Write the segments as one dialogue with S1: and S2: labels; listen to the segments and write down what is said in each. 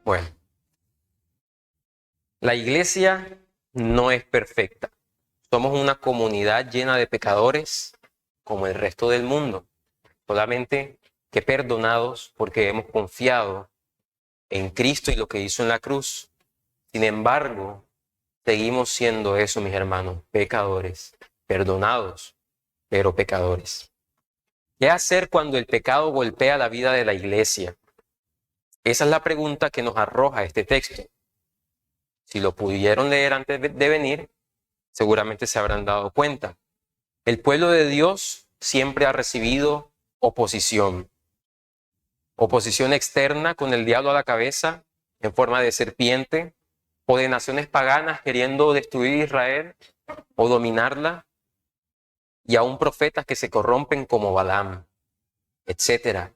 S1: Bueno, la iglesia no es perfecta. Somos una comunidad llena de pecadores como el resto del mundo, solamente que perdonados porque hemos confiado en Cristo y lo que hizo en la cruz. Sin embargo, seguimos siendo eso, mis hermanos, pecadores, perdonados, pero pecadores. ¿Qué hacer cuando el pecado golpea la vida de la iglesia? Esa es la pregunta que nos arroja este texto. Si lo pudieron leer antes de venir, seguramente se habrán dado cuenta. El pueblo de Dios siempre ha recibido oposición. Oposición externa con el diablo a la cabeza en forma de serpiente, o de naciones paganas queriendo destruir Israel o dominarla, y aún profetas que se corrompen como Balaam, etc.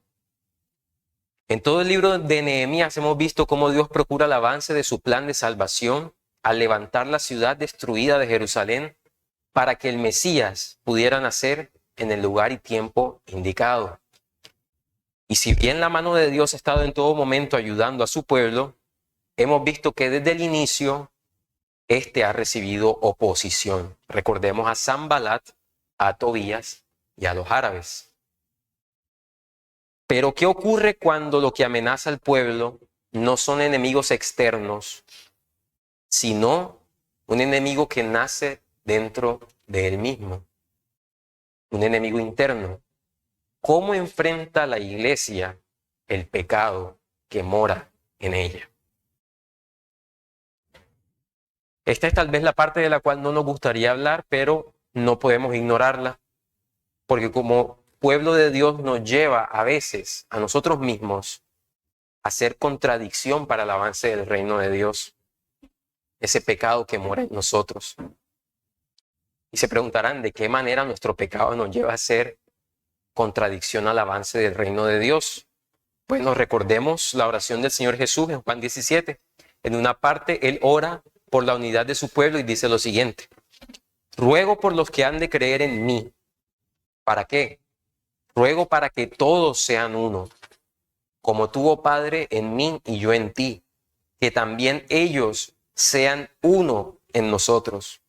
S1: En todo el libro de Nehemías hemos visto cómo Dios procura el avance de su plan de salvación al levantar la ciudad destruida de Jerusalén para que el Mesías pudiera nacer en el lugar y tiempo indicado. Y si bien la mano de Dios ha estado en todo momento ayudando a su pueblo, hemos visto que desde el inicio este ha recibido oposición. Recordemos a Sanbalat, a Tobías y a los árabes. Pero ¿qué ocurre cuando lo que amenaza al pueblo no son enemigos externos, sino un enemigo que nace dentro de él mismo? Un enemigo interno. ¿Cómo enfrenta la iglesia el pecado que mora en ella? Esta es tal vez la parte de la cual no nos gustaría hablar, pero no podemos ignorarla, porque como pueblo de Dios nos lleva a veces a nosotros mismos a ser contradicción para el avance del reino de Dios, ese pecado que mora en nosotros. Y se preguntarán de qué manera nuestro pecado nos lleva a ser contradicción al avance del reino de Dios. Bueno, recordemos la oración del Señor Jesús en Juan 17. En una parte, Él ora por la unidad de su pueblo y dice lo siguiente: ruego por los que han de creer en mí. ¿Para qué? Ruego para que todos sean uno, como tú, oh Padre, en mí y yo en ti, que también ellos sean uno en nosotros,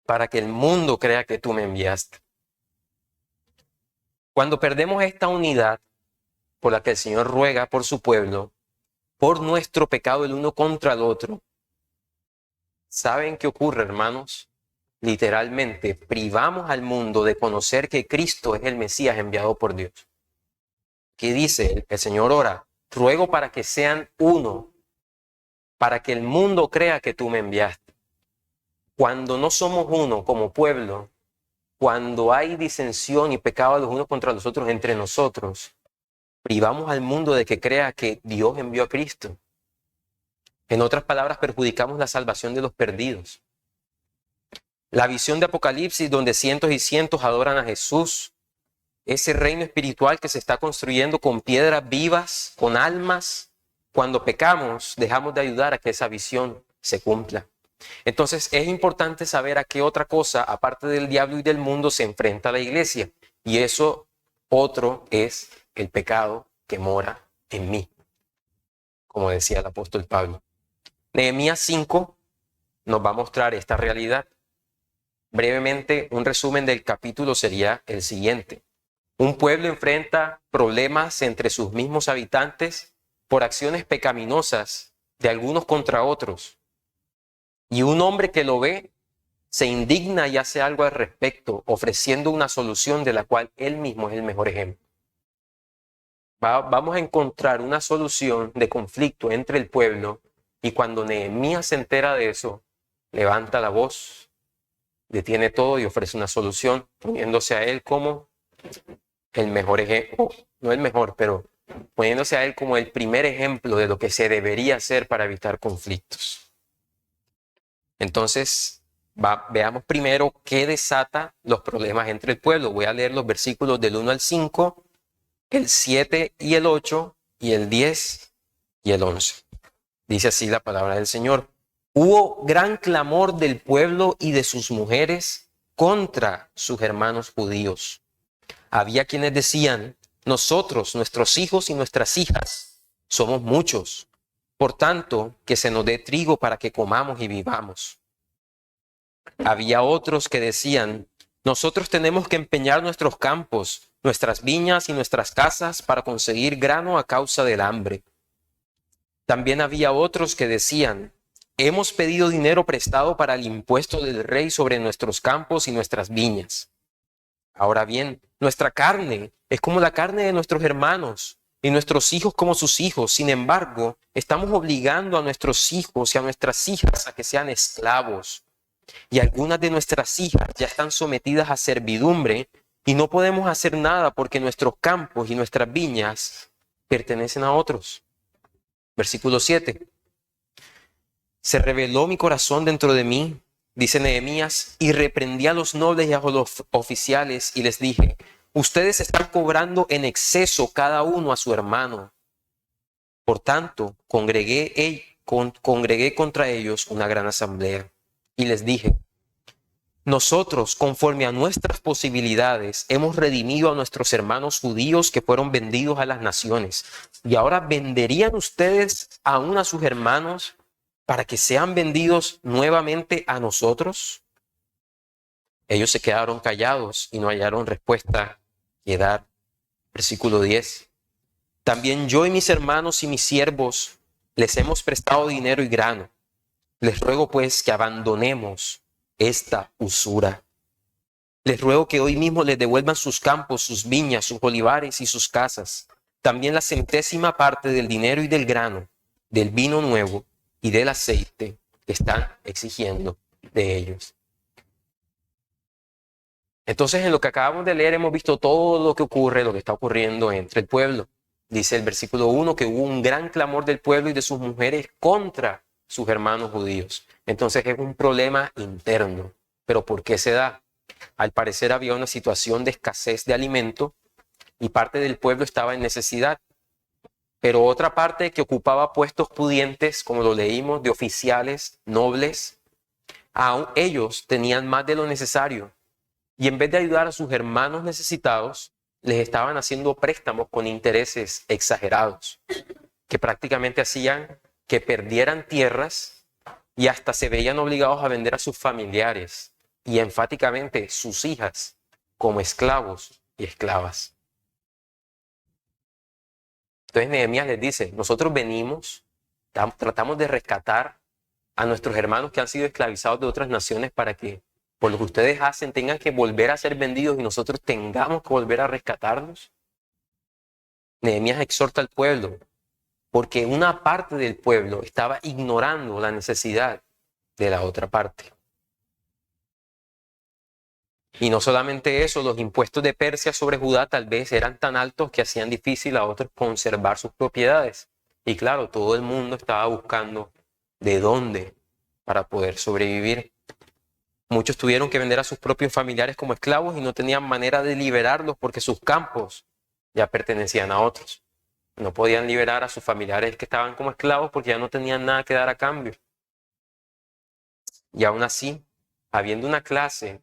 S1: para que el mundo crea que tú me enviaste. Cuando perdemos esta unidad por la que el Señor ruega por su pueblo, por nuestro pecado el uno contra el otro, ¿saben qué ocurre, hermanos? Literalmente privamos al mundo de conocer que Cristo es el Mesías enviado por Dios. ¿Qué dice? El Señor ora: ruego para que sean uno, para que el mundo crea que tú me enviaste. Cuando no somos uno como pueblo, cuando hay disensión y pecado los unos contra los otros entre nosotros, privamos al mundo de que crea que Dios envió a Cristo. En otras palabras, perjudicamos la salvación de los perdidos. La visión de Apocalipsis, donde cientos y cientos adoran a Jesús, ese reino espiritual que se está construyendo con piedras vivas, con almas, cuando pecamos, dejamos de ayudar a que esa visión se cumpla. Entonces es importante saber a qué otra cosa, aparte del diablo y del mundo, se enfrenta la iglesia. Y eso otro es el pecado que mora en mí, como decía el apóstol Pablo. Nehemías 5 nos va a mostrar esta realidad. Brevemente, un resumen del capítulo sería el siguiente. Un pueblo enfrenta problemas entre sus mismos habitantes por acciones pecaminosas de algunos contra otros. Y un hombre que lo ve se indigna y hace algo al respecto, ofreciendo una solución de la cual él mismo es el mejor ejemplo. Vamos a encontrar una solución de conflicto entre el pueblo, y cuando Nehemías se entera de eso, levanta la voz, detiene todo y ofrece una solución, poniéndose a él como el mejor ejemplo, no el mejor, pero poniéndose a él como el primer ejemplo de lo que se debería hacer para evitar conflictos. Entonces, Veamos primero qué desata los problemas entre el pueblo. Voy a leer los versículos del 1 al 5, el 7 y el 8, y el 10 y el 11. Dice así la palabra del Señor. Hubo gran clamor del pueblo y de sus mujeres contra sus hermanos judíos. Había quienes decían, nosotros, nuestros hijos y nuestras hijas, somos muchos. Por tanto, que se nos dé trigo para que comamos y vivamos. Había otros que decían, nosotros tenemos que empeñar nuestros campos, nuestras viñas y nuestras casas para conseguir grano a causa del hambre. También había otros que decían, hemos pedido dinero prestado para el impuesto del rey sobre nuestros campos y nuestras viñas. Ahora bien, nuestra carne es como la carne de nuestros hermanos y nuestros hijos como sus hijos. Sin embargo, estamos obligando a nuestros hijos y a nuestras hijas a que sean esclavos. Y algunas de nuestras hijas ya están sometidas a servidumbre y no podemos hacer nada porque nuestros campos y nuestras viñas pertenecen a otros. Versículo 7. Se rebeló mi corazón dentro de mí, dice Nehemías, y reprendí a los nobles y a los oficiales y les dije, ustedes están cobrando en exceso cada uno a su hermano. Por tanto, congregué contra ellos una gran asamblea y les dije, nosotros, conforme a nuestras posibilidades, hemos redimido a nuestros hermanos judíos que fueron vendidos a las naciones. Y ahora venderían ustedes aún a sus hermanos para que sean vendidos nuevamente a nosotros. Ellos se quedaron callados y no hallaron respuesta que dar. Versículo 10. También yo y mis hermanos y mis siervos les hemos prestado dinero y grano. Les ruego pues que abandonemos esta usura. Les ruego que hoy mismo les devuelvan sus campos, sus viñas, sus olivares y sus casas. También la 100ª parte del dinero y del grano, del vino nuevo y del aceite que están exigiendo de ellos. Entonces, en lo que acabamos de leer hemos visto todo lo que ocurre, lo que está ocurriendo entre el pueblo. Dice el versículo 1 que hubo un gran clamor del pueblo y de sus mujeres contra sus hermanos judíos. Entonces es un problema interno. ¿Pero por qué se da? Al parecer había una situación de escasez de alimento y parte del pueblo estaba en necesidad. Pero otra parte que ocupaba puestos pudientes, como lo leímos, de oficiales, nobles, aún ellos tenían más de lo necesario. Y en vez de ayudar a sus hermanos necesitados, les estaban haciendo préstamos con intereses exagerados, que prácticamente hacían que perdieran tierras y hasta se veían obligados a vender a sus familiares y enfáticamente sus hijas como esclavos y esclavas. Entonces Nehemías les dice, nosotros venimos, tratamos de rescatar a nuestros hermanos que han sido esclavizados de otras naciones para que por lo que ustedes hacen tengan que volver a ser vendidos y nosotros tengamos que volver a rescatarlos. Nehemías exhorta al pueblo porque una parte del pueblo estaba ignorando la necesidad de la otra parte. Y no solamente eso, los impuestos de Persia sobre Judá tal vez eran tan altos que hacían difícil a otros conservar sus propiedades. Y claro, todo el mundo estaba buscando de dónde para poder sobrevivir. Muchos tuvieron que vender a sus propios familiares como esclavos y no tenían manera de liberarlos porque sus campos ya pertenecían a otros. No podían liberar a sus familiares que estaban como esclavos porque ya no tenían nada que dar a cambio. Y aún así, habiendo una clase,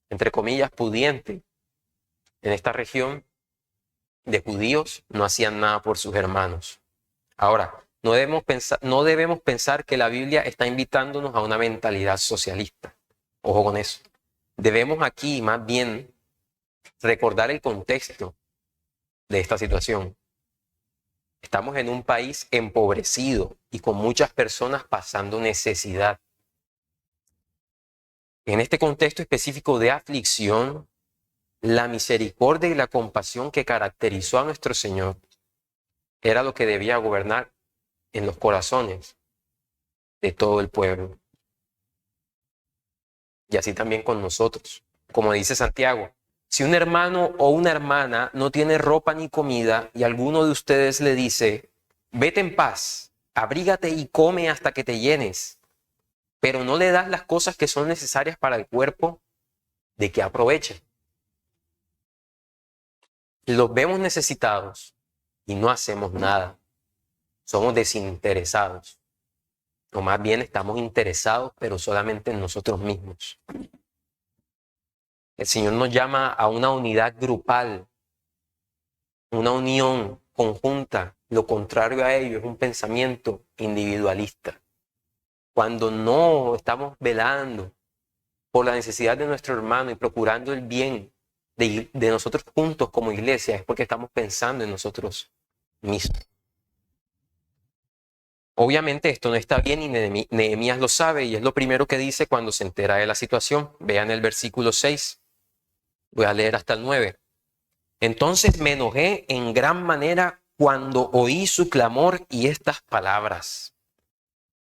S1: entre comillas, pudiente en esta región de judíos, no hacían nada por sus hermanos. Ahora, no debemos pensar que la Biblia está invitándonos a una mentalidad socialista. Ojo con eso. Debemos aquí más bien recordar el contexto de esta situación. Estamos en un país empobrecido y con muchas personas pasando necesidad. En este contexto específico de aflicción, la misericordia y la compasión que caracterizó a nuestro Señor era lo que debía gobernar en los corazones de todo el pueblo. Y así también con nosotros. Como dice Santiago, si un hermano o una hermana no tiene ropa ni comida y alguno de ustedes le dice, vete en paz, abrígate y come hasta que te llenes, pero no le das las cosas que son necesarias para el cuerpo, ¿de qué aprovecha? Los vemos necesitados y no hacemos nada. Somos desinteresados. O más bien estamos interesados, pero solamente en nosotros mismos. El Señor nos llama a una unidad grupal, una unión conjunta. Lo contrario a ello es un pensamiento individualista. Cuando no estamos velando por la necesidad de nuestro hermano y procurando el bien de nosotros juntos como iglesia, es porque estamos pensando en nosotros mismos. Obviamente esto no está bien y Nehemías lo sabe y es lo primero que dice cuando se entera de la situación. Vean el versículo 6. Voy a leer hasta el 9. Entonces me enojé en gran manera cuando oí su clamor y estas palabras.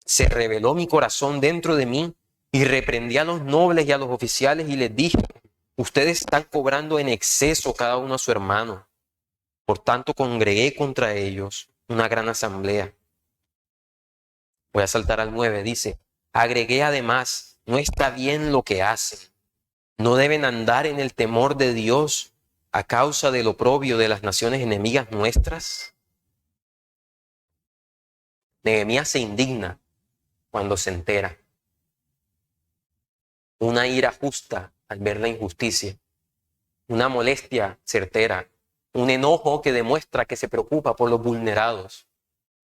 S1: Se rebeló mi corazón dentro de mí y reprendí a los nobles y a los oficiales y les dije, ustedes están cobrando en exceso cada uno a su hermano. Por tanto, congregué contra ellos una gran asamblea. Voy a saltar al 9, dice, agregué además, no está bien lo que hacen. No deben andar en el temor de Dios a causa del oprobio de las naciones enemigas nuestras. Nehemías se indigna cuando se entera. Una ira justa al ver la injusticia. Una molestia certera. Un enojo que demuestra que se preocupa por los vulnerados.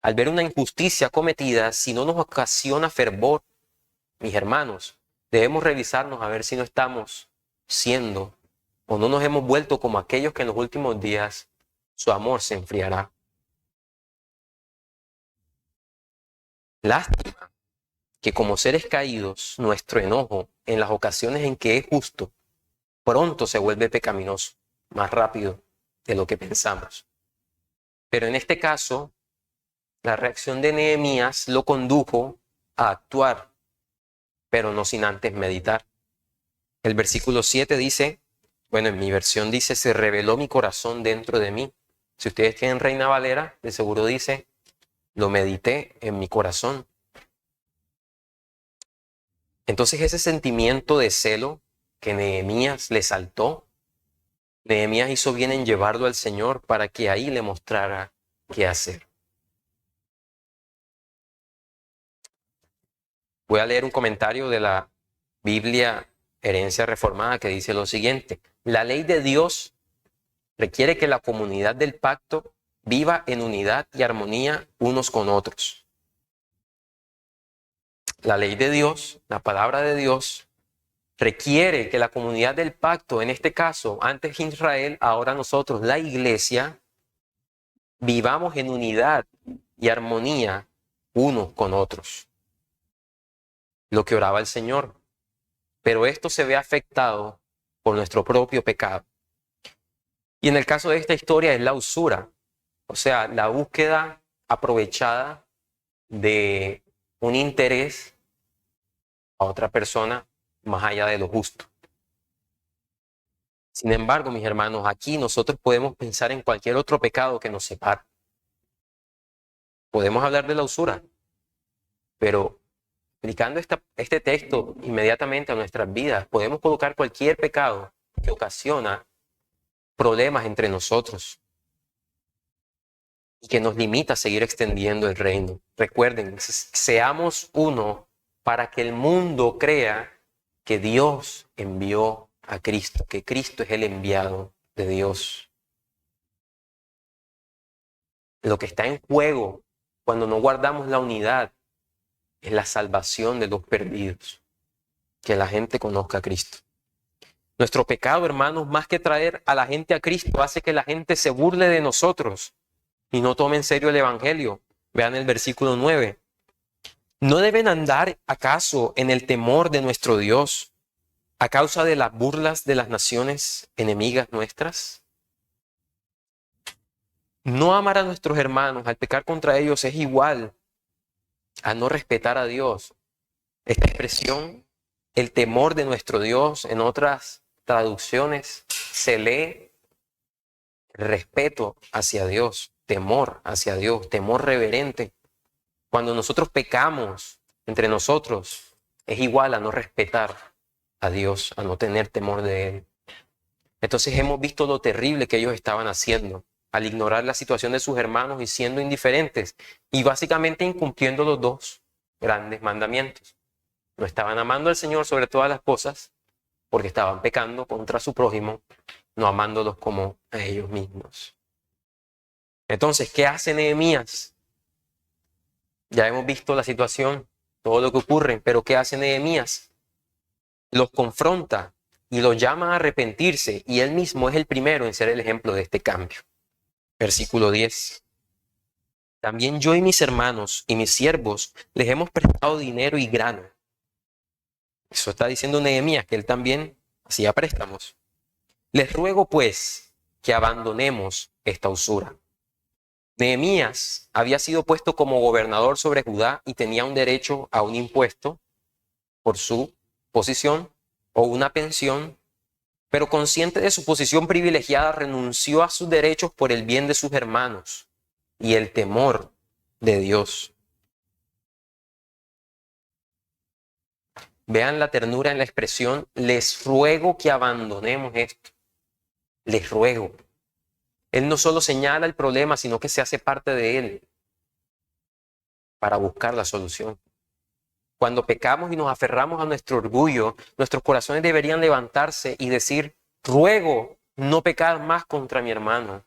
S1: Al ver una injusticia cometida, si no nos ocasiona fervor, mis hermanos, debemos revisarnos a ver si no estamos siendo o no nos hemos vuelto como aquellos que en los últimos días su amor se enfriará. Lástima que como seres caídos, nuestro enojo en las ocasiones en que es justo, pronto se vuelve pecaminoso, más rápido de lo que pensamos. Pero en este caso, la reacción de Nehemías lo condujo a actuar, pero no sin antes meditar. El versículo 7 dice, bueno, en mi versión dice, se reveló mi corazón dentro de mí. Si ustedes tienen Reina Valera, de seguro dice, lo medité en mi corazón. Entonces ese sentimiento de celo que Nehemías le saltó, Nehemías hizo bien en llevarlo al Señor para que ahí le mostrara qué hacer. Voy a leer un comentario de la Biblia Herencia Reformada que dice lo siguiente. La ley de Dios requiere que la comunidad del pacto viva en unidad y armonía unos con otros. La ley de Dios, la palabra de Dios, requiere que la comunidad del pacto, en este caso, antes Israel, ahora nosotros, la iglesia, vivamos en unidad y armonía unos con otros. Lo que oraba el Señor. Pero esto se ve afectado por nuestro propio pecado. Y en el caso de esta historia es la usura, o sea, la búsqueda aprovechada de un interés a otra persona más allá de lo justo. Sin embargo, mis hermanos, aquí nosotros podemos pensar en cualquier otro pecado que nos separe. Podemos hablar de la usura, pero aplicando este texto inmediatamente a nuestras vidas, podemos colocar cualquier pecado que ocasiona problemas entre nosotros y que nos limita a seguir extendiendo el reino. Recuerden, seamos uno para que el mundo crea que Dios envió a Cristo, que Cristo es el enviado de Dios. Lo que está en juego cuando no guardamos la unidad es la salvación de los perdidos, que la gente conozca a Cristo. Nuestro pecado, hermanos, más que traer a la gente a Cristo, hace que la gente se burle de nosotros y no tome en serio el evangelio. Vean el versículo 9. ¿No deben andar acaso en el temor de nuestro Dios a causa de las burlas de las naciones enemigas nuestras? No amar a nuestros hermanos, al pecar contra ellos, es igual a no respetar a Dios. Esta expresión, el temor de nuestro Dios, en otras traducciones se lee respeto hacia Dios, temor hacia Dios, temor reverente. Cuando nosotros pecamos entre nosotros, es igual a no respetar a Dios, a no tener temor de Él. Entonces hemos visto lo terrible que ellos estaban haciendo al ignorar la situación de sus hermanos y siendo indiferentes y básicamente incumpliendo los dos grandes mandamientos. No estaban amando al Señor sobre todas las cosas porque estaban pecando contra su prójimo, no amándolos como a ellos mismos. Entonces, ¿qué hace Nehemías? Ya hemos visto la situación, todo lo que ocurre, pero ¿qué hace Nehemías? Los confronta y los llama a arrepentirse, y él mismo es el primero en ser el ejemplo de este cambio. Versículo 10. También yo y mis hermanos y mis siervos les hemos prestado dinero y grano. Eso está diciendo Nehemías, que él también hacía préstamos. Les ruego pues que abandonemos esta usura. Nehemías había sido puesto como gobernador sobre Judá y tenía un derecho a un impuesto por su posición o una pensión, pero consciente de su posición privilegiada renunció a sus derechos por el bien de sus hermanos y el temor de Dios. Vean la ternura en la expresión, les ruego que abandonemos esto. Les ruego. Él no solo señala el problema, sino que se hace parte de él para buscar la solución. Cuando pecamos y nos aferramos a nuestro orgullo, nuestros corazones deberían levantarse y decir, ruego no pecar más contra mi hermano.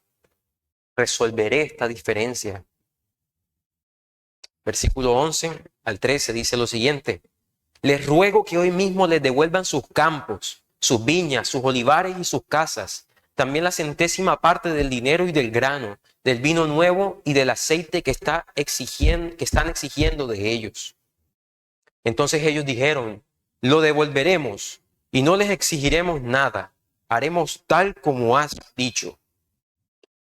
S1: Resolveré esta diferencia. Versículo 11 al 13 dice lo siguiente. Les ruego que hoy mismo les devuelvan sus campos, sus viñas, sus olivares y sus casas. También la centésima parte del dinero y del grano, del vino nuevo y del aceite que están exigiendo de ellos. Entonces ellos dijeron, lo devolveremos y no les exigiremos nada. Haremos tal como has dicho.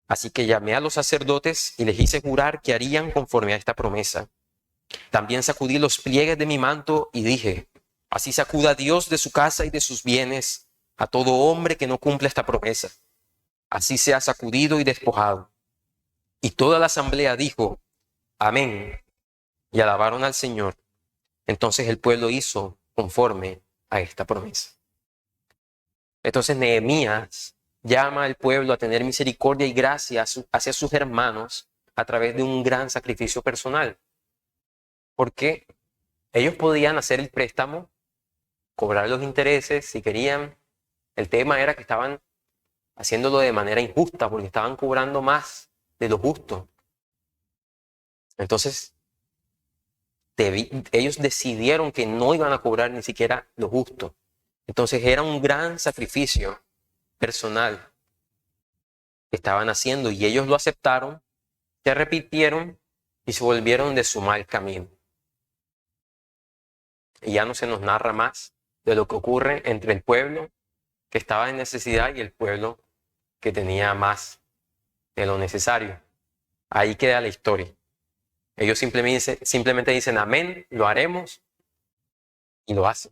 S1: Así que llamé a los sacerdotes y les hice jurar que harían conforme a esta promesa. También sacudí los pliegues de mi manto y dije, así sacuda Dios de su casa y de sus bienes a todo hombre que no cumpla esta promesa. Así sea sacudido y despojado. Y toda la asamblea dijo, amén, y alabaron al Señor. Entonces el pueblo hizo conforme a esta promesa. Entonces Nehemías llama al pueblo a tener misericordia y gracia hacia sus hermanos a través de un gran sacrificio personal. Porque ellos podían hacer el préstamo, cobrar los intereses si querían. El tema era que estaban haciéndolo de manera injusta porque estaban cobrando más de lo justo. Entonces, ellos decidieron que no iban a cobrar ni siquiera lo justo. Entonces era un gran sacrificio personal que estaban haciendo y ellos lo aceptaron, se arrepintieron y se volvieron de su mal camino. Y ya no se nos narra más de lo que ocurre entre el pueblo que estaba en necesidad y el pueblo que tenía más de lo necesario. Ahí queda la historia. Ellos simplemente dicen amén, lo haremos y lo hacen.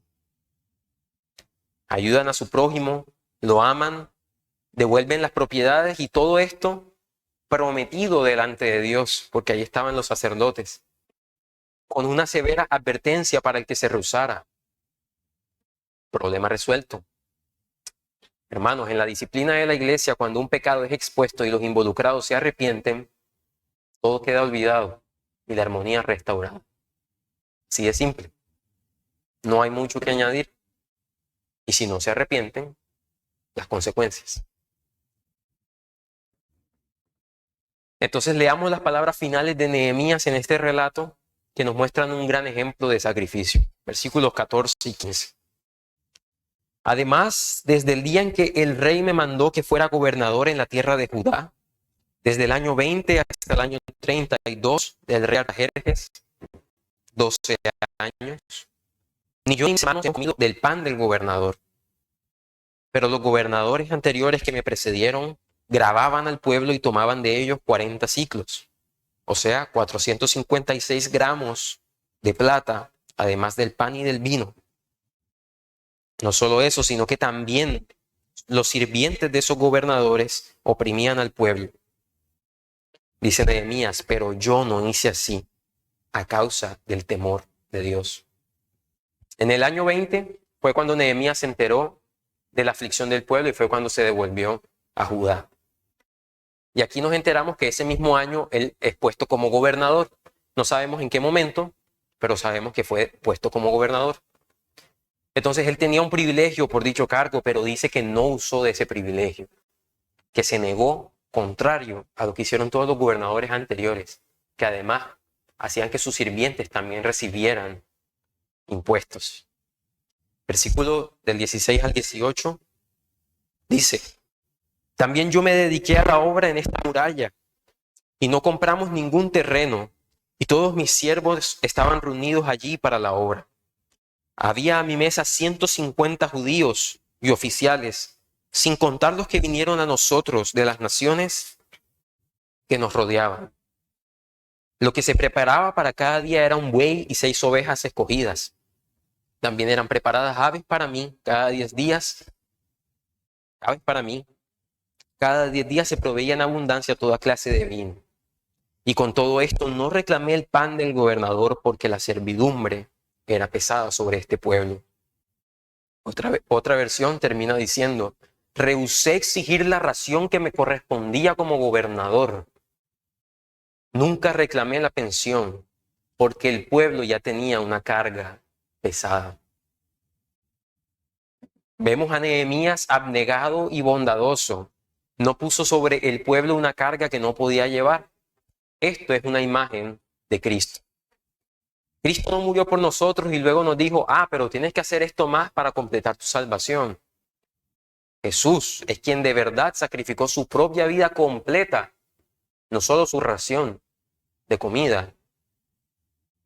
S1: Ayudan a su prójimo, lo aman, devuelven las propiedades y todo esto prometido delante de Dios, porque ahí estaban los sacerdotes, con una severa advertencia para el que se rehusara. Problema resuelto. Hermanos, en la disciplina de la iglesia, cuando un pecado es expuesto y los involucrados se arrepienten, todo queda olvidado y la armonía restaurada. Así de simple. No hay mucho que añadir. Y si no se arrepienten, las consecuencias. Entonces leamos las palabras finales de Nehemías en este relato que nos muestran un gran ejemplo de sacrificio. Versículos 14 y 15. Además, desde el día en que el rey me mandó que fuera gobernador en la tierra de Judá, desde el año 20 hasta el año 32 del rey Artajerjes, 12 años, ni yo ni mis hermanos hemos comido del pan del gobernador. Pero los gobernadores anteriores que me precedieron gravaban al pueblo y tomaban de ellos 40 siclos, o sea, 456 gramos de plata, además del pan y del vino. No solo eso, sino que también los sirvientes de esos gobernadores oprimían al pueblo. Dice Nehemías, pero yo no hice así a causa del temor de Dios. En el año 20 fue cuando Nehemías se enteró de la aflicción del pueblo y fue cuando se devolvió a Judá. Y aquí nos enteramos que ese mismo año él es puesto como gobernador. No sabemos en qué momento, pero sabemos que fue puesto como gobernador. Entonces él tenía un privilegio por dicho cargo, pero dice que no usó de ese privilegio, que se negó, contrario a lo que hicieron todos los gobernadores anteriores, que además hacían que sus sirvientes también recibieran impuestos. Versículo del 16 al 18 dice: también yo me dediqué a la obra en esta muralla y no compramos ningún terreno, y todos mis siervos estaban reunidos allí para la obra. Había a mi mesa 150 judíos y oficiales, sin contar los que vinieron a nosotros de las naciones que nos rodeaban. Lo que se preparaba para cada día era un buey y 6 ovejas escogidas. También eran preparadas aves para mí cada 10 días. Aves para mí. Cada 10 días se proveía en abundancia toda clase de vino. Y con todo esto no reclamé el pan del gobernador porque la servidumbre era pesada sobre este pueblo. Otra versión termina diciendo: rehusé exigir la ración que me correspondía como gobernador. Nunca reclamé la pensión porque el pueblo ya tenía una carga pesada. Vemos a Nehemías abnegado y bondadoso. No puso sobre el pueblo una carga que no podía llevar. Esto es una imagen de Cristo. Cristo no murió por nosotros y luego nos dijo: pero tienes que hacer esto más para completar tu salvación. Jesús es quien de verdad sacrificó su propia vida completa, no solo su ración de comida.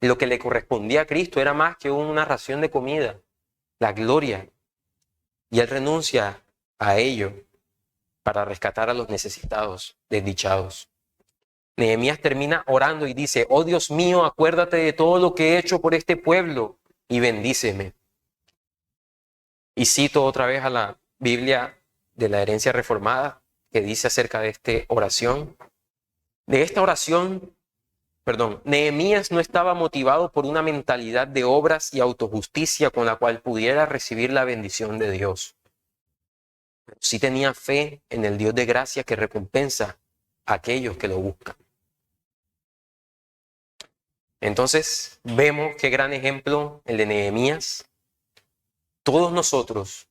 S1: Lo que le correspondía a Cristo era más que una ración de comida, la gloria. Y Él renuncia a ello para rescatar a los necesitados, desdichados. Nehemías termina orando y dice: oh Dios mío, acuérdate de todo lo que he hecho por este pueblo y bendíceme. Y cito otra vez a la Biblia de la herencia reformada que dice acerca de esta oración. Nehemías no estaba motivado por una mentalidad de obras y autojusticia con la cual pudiera recibir la bendición de Dios. Sí tenía fe en el Dios de gracia que recompensa a aquellos que lo buscan. Entonces vemos qué gran ejemplo el de Nehemías. Todos nosotros,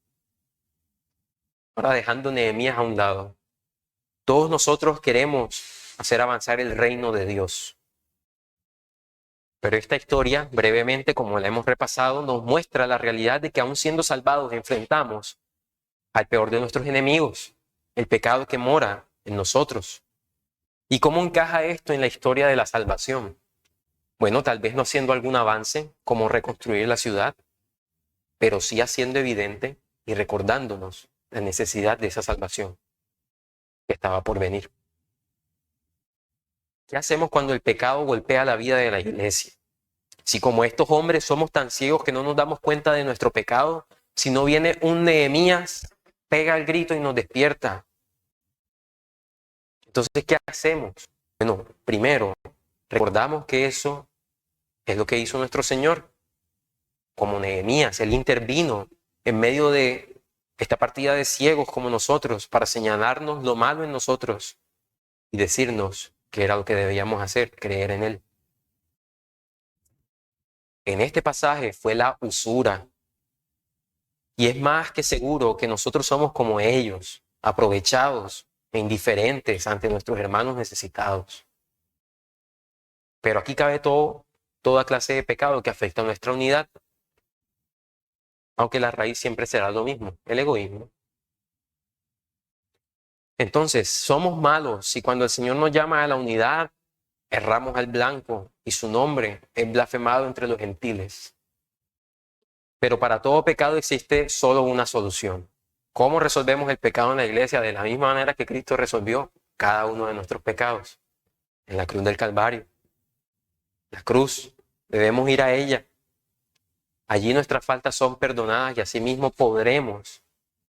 S1: ahora dejando Nehemías a un lado, todos nosotros queremos hacer avanzar el reino de Dios. Pero esta historia, brevemente, como la hemos repasado, nos muestra la realidad de que aún siendo salvados enfrentamos al peor de nuestros enemigos, el pecado que mora en nosotros. ¿Y cómo encaja esto en la historia de la salvación? Bueno, tal vez no haciendo algún avance como reconstruir la ciudad, pero sí haciendo evidente y recordándonos la necesidad de esa salvación que estaba por venir. ¿Qué hacemos cuando el pecado golpea la vida de la iglesia? Si como estos hombres somos tan ciegos que no nos damos cuenta de nuestro pecado, si no viene un Nehemías, pega el grito y nos despierta. Entonces, ¿qué hacemos? Bueno, primero, recordamos que eso es lo que hizo nuestro Señor. Como Nehemías, Él intervino en medio de esta partida de ciegos como nosotros para señalarnos lo malo en nosotros y decirnos que era lo que debíamos hacer, creer en Él. En este pasaje fue la usura. Y es más que seguro que nosotros somos como ellos, aprovechados e indiferentes ante nuestros hermanos necesitados. Pero aquí cabe toda clase de pecado que afecta a nuestra unidad, aunque la raíz siempre será lo mismo, el egoísmo. Entonces, somos malos si cuando el Señor nos llama a la unidad, erramos al blanco y su nombre es blasfemado entre los gentiles. Pero para todo pecado existe solo una solución. ¿Cómo resolvemos el pecado en la iglesia? De la misma manera que Cristo resolvió cada uno de nuestros pecados, en la cruz del Calvario. La cruz, debemos ir a ella. Allí nuestras faltas son perdonadas y asimismo podremos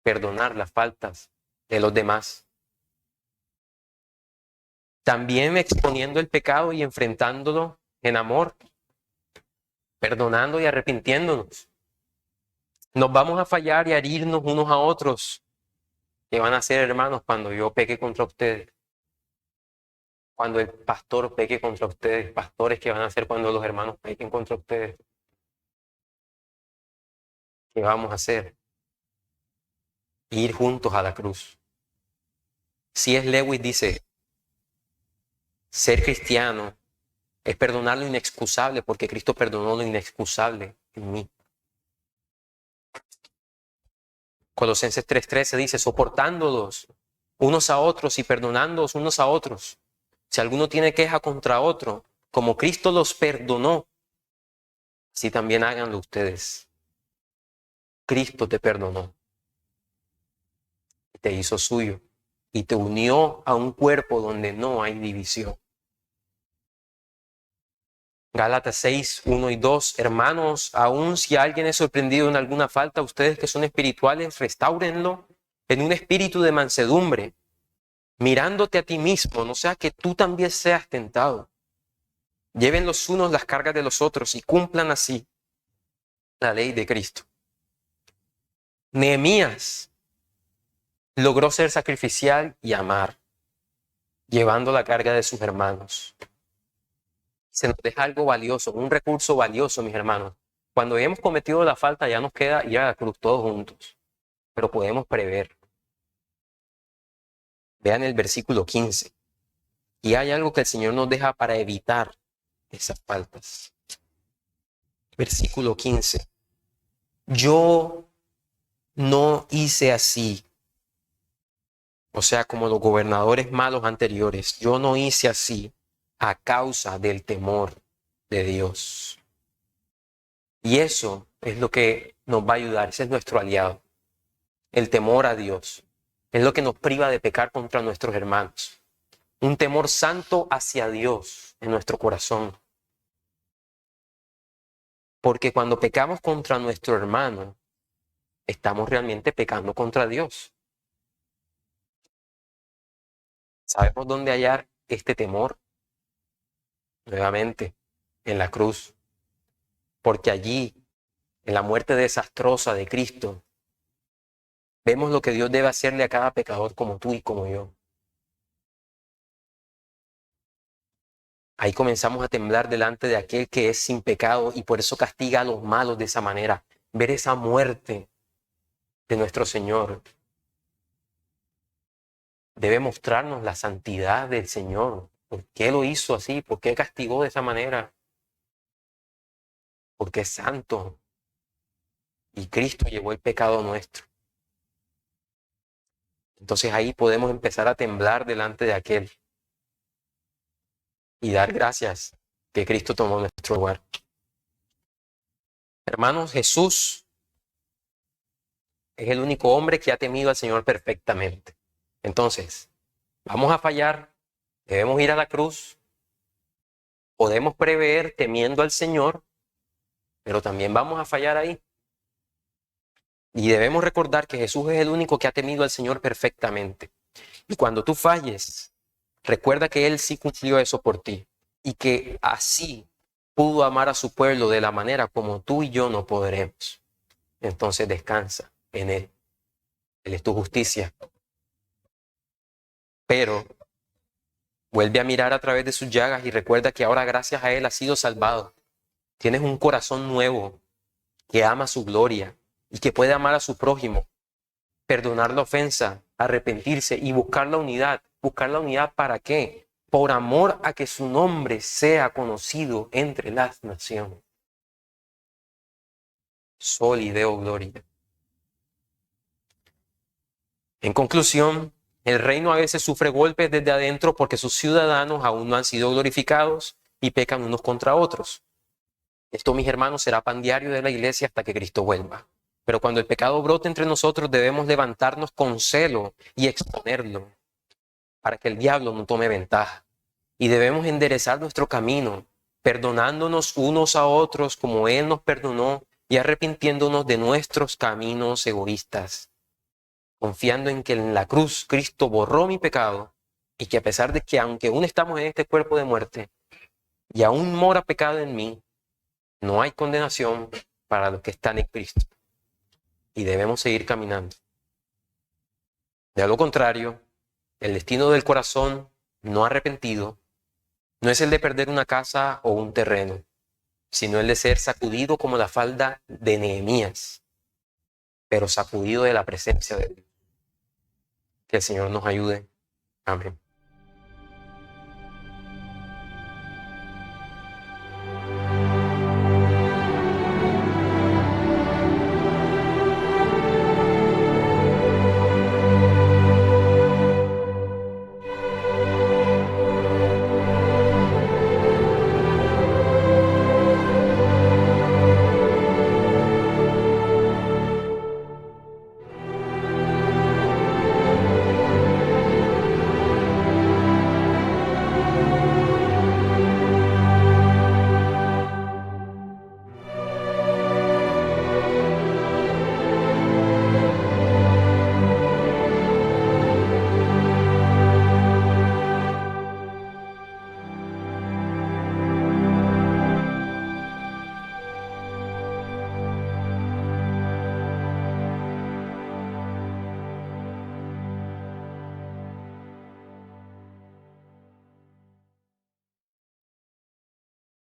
S1: perdonar las faltas de los demás. También exponiendo el pecado y enfrentándolo en amor, perdonando y arrepintiéndonos. Nos vamos a fallar y a herirnos unos a otros, que van a ser hermanos cuando yo peque contra ustedes. Cuando el pastor peque contra ustedes, pastores que van a ser cuando los hermanos pequen contra ustedes. ¿Qué vamos a hacer? Ir juntos a la cruz. C.S. Lewis dice, ser cristiano es perdonar lo inexcusable porque Cristo perdonó lo inexcusable en mí. Colosenses 3:13 dice, soportándolos unos a otros y perdonándoos unos a otros. Si alguno tiene queja contra otro, como Cristo los perdonó, así también háganlo ustedes. Cristo te perdonó, te hizo suyo y te unió a un cuerpo donde no hay división. Gálatas 6:1 y 2, hermanos, aun si alguien es sorprendido en alguna falta, ustedes que son espirituales, restáurenlo en un espíritu de mansedumbre, mirándote a ti mismo, no sea que tú también seas tentado. Lleven los unos las cargas de los otros y cumplan así la ley de Cristo. Nehemías logró ser sacrificial y amar, llevando la carga de sus hermanos. Se nos deja algo valioso, un recurso valioso, mis hermanos. Cuando hemos cometido la falta, ya nos queda ir a la cruz todos juntos, pero podemos prever. Vean el versículo 15. Y hay algo que el Señor nos deja para evitar esas faltas. Versículo 15. Yo no hice así. O sea, como los gobernadores malos anteriores, yo no hice así a causa del temor de Dios. Y eso es lo que nos va a ayudar, ese es nuestro aliado. El temor a Dios es lo que nos priva de pecar contra nuestros hermanos. Un temor santo hacia Dios en nuestro corazón. Porque cuando pecamos contra nuestro hermano, estamos realmente pecando contra Dios. ¿Sabemos dónde hallar este temor? Nuevamente, en la cruz. Porque allí, en la muerte desastrosa de Cristo, vemos lo que Dios debe hacerle a cada pecador como tú y como yo. Ahí comenzamos a temblar delante de aquel que es sin pecado y por eso castiga a los malos de esa manera. Ver esa muerte de nuestro Señor debe mostrarnos la santidad del Señor. ¿Por qué lo hizo así? ¿Por qué castigó de esa manera? Porque es santo y Cristo llevó el pecado nuestro. Entonces ahí podemos empezar a temblar delante de aquel y dar gracias que Cristo tomó nuestro lugar. Hermanos, Jesús es el único hombre que ha temido al Señor perfectamente. Entonces, vamos a fallar, debemos ir a la cruz, podemos prever temiendo al Señor, pero también vamos a fallar ahí. Y debemos recordar que Jesús es el único que ha temido al Señor perfectamente. Y cuando tú falles, recuerda que Él sí cumplió eso por ti y que así pudo amar a su pueblo de la manera como tú y yo no podremos. Entonces descansa en Él. Él es tu justicia. Pero vuelve a mirar a través de sus llagas y recuerda que ahora gracias a Él has sido salvado. Tienes un corazón nuevo que ama su gloria y que puede amar a su prójimo, perdonar la ofensa, arrepentirse y buscar la unidad. ¿Buscar la unidad para qué? Por amor a que su nombre sea conocido entre las naciones. Soli Deo Gloria. En conclusión, el reino a veces sufre golpes desde adentro porque sus ciudadanos aún no han sido glorificados y pecan unos contra otros. Esto, mis hermanos, será pan diario de la iglesia hasta que Cristo vuelva. Pero cuando el pecado brote entre nosotros, debemos levantarnos con celo y exponerlo para que el diablo no tome ventaja. Y debemos enderezar nuestro camino, perdonándonos unos a otros como Él nos perdonó y arrepintiéndonos de nuestros caminos egoístas, confiando en que en la cruz Cristo borró mi pecado y que a pesar de que aunque aún estamos en este cuerpo de muerte y aún mora pecado en mí, no hay condenación para los que están en Cristo. y debemos seguir caminando. De lo contrario, el destino del corazón no arrepentido no es el de perder una casa o un terreno, sino el de ser sacudido como la falda de Nehemías, pero sacudido de la presencia de Dios. Que el Señor nos ayude. Amén.